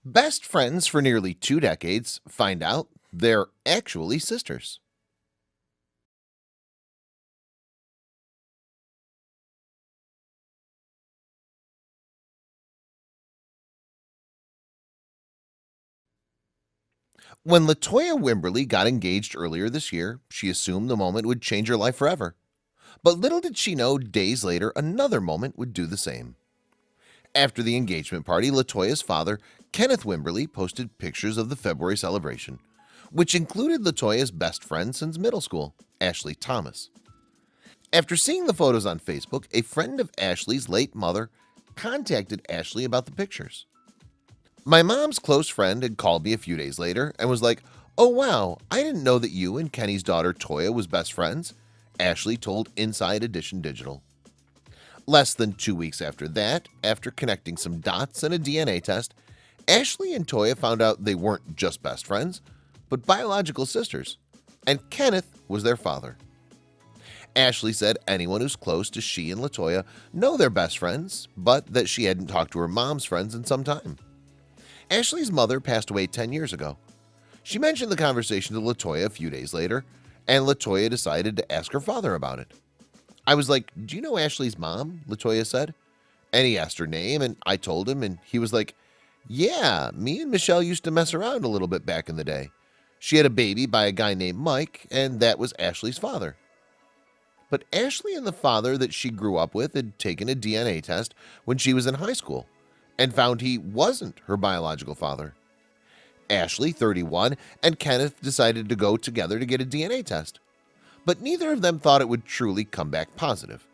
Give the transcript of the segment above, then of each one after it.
Best friends for nearly 2 decades find out they're actually sisters. When Latoya Wimberly got engaged earlier this year, she assumed the moment would change her life forever. But little did she know days later another moment would do the same. After the engagement party, Latoya's father, Kenneth Wimberly, posted pictures of the February celebration, which included Latoya's best friend since middle school, Ashley Thomas. After seeing the photos on Facebook, a friend of Ashley's late mother contacted Ashley about the pictures. My mom's close friend had called me a few days later and was like, "Oh wow, I didn't know that you and Kenny's daughter Toya was best friends," Ashley told Inside Edition Digital. Less than 2 weeks after that, after connecting some dots and a DNA test, Ashley and Toya found out they weren't just best friends, but biological sisters, and Kenneth was their father. Ashley said anyone who's close to she and Latoya know they're best friends, but that she hadn't talked to her mom's friends in some time. Ashley's mother passed away 10 years ago. She mentioned the conversation to Latoya a few days later, and Latoya decided to ask her father about it. "I was like, 'Do you know Ashley's mom?' Latoya said. And he asked her name, and I told him, and he was like, 'Yeah, me and Michelle used to mess around a little bit back in the day. She had a baby by a guy named Mike, and that was Ashley's father.'" But Ashley and the father that she grew up with had taken a DNA test when she was in high school and found he wasn't her biological father. Ashley, 31, and Kenneth decided to go together to get a DNA test, but neither of them thought it would truly come back positive.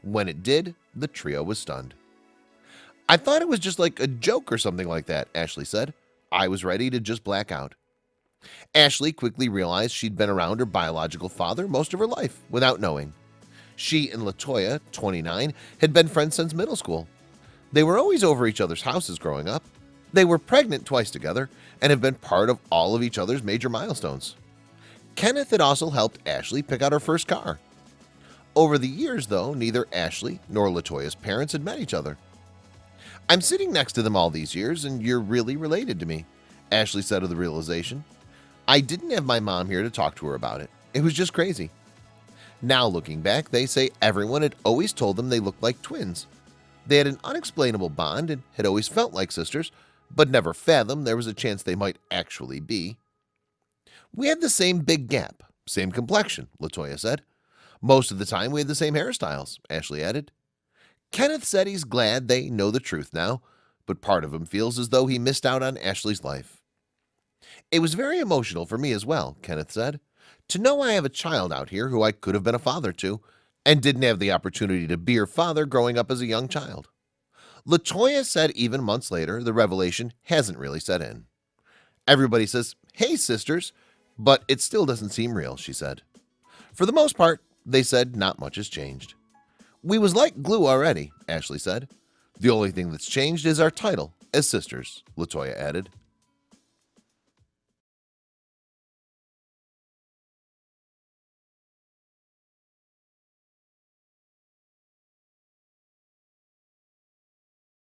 When it did, the trio was stunned. "I thought it was just like a joke or something like that," Ashley said. "I was ready to just black out." Ashley quickly realized she'd been around her biological father most of her life without knowing. She and Latoya, 29, had been friends since middle school. They were always over each other's houses growing up. They were pregnant twice together and have been part of all of each other's major milestones. Kenneth had also helped Ashley pick out her first car. Over the years, though, neither Ashley nor Latoya's parents had met each other. "I'm sitting next to them all these years, and you're really related to me," Ashley said of the realization. "I didn't have my mom here to talk to her about it. It was just crazy." Now looking back, they say everyone had always told them they looked like twins. They had an unexplainable bond and had always felt like sisters, but never fathomed there was a chance they might actually be. "We had the same big gap, same complexion," Latoya said. "Most of the time we had the same hairstyles," Ashley added. Kenneth said he's glad they know the truth now, but part of him feels as though he missed out on Ashley's life. "It was very emotional for me as well," Kenneth said, "to know I have a child out here who I could have been a father to and didn't have the opportunity to be her father growing up as a young child." Latoya said even months later, the revelation hasn't really set in. "Everybody says, 'Hey, sisters,' but it still doesn't seem real," she said. For the most part, they said not much has changed. "We was like glue already," Ashley said. "The only thing that's changed is our title as sisters," Latoya added.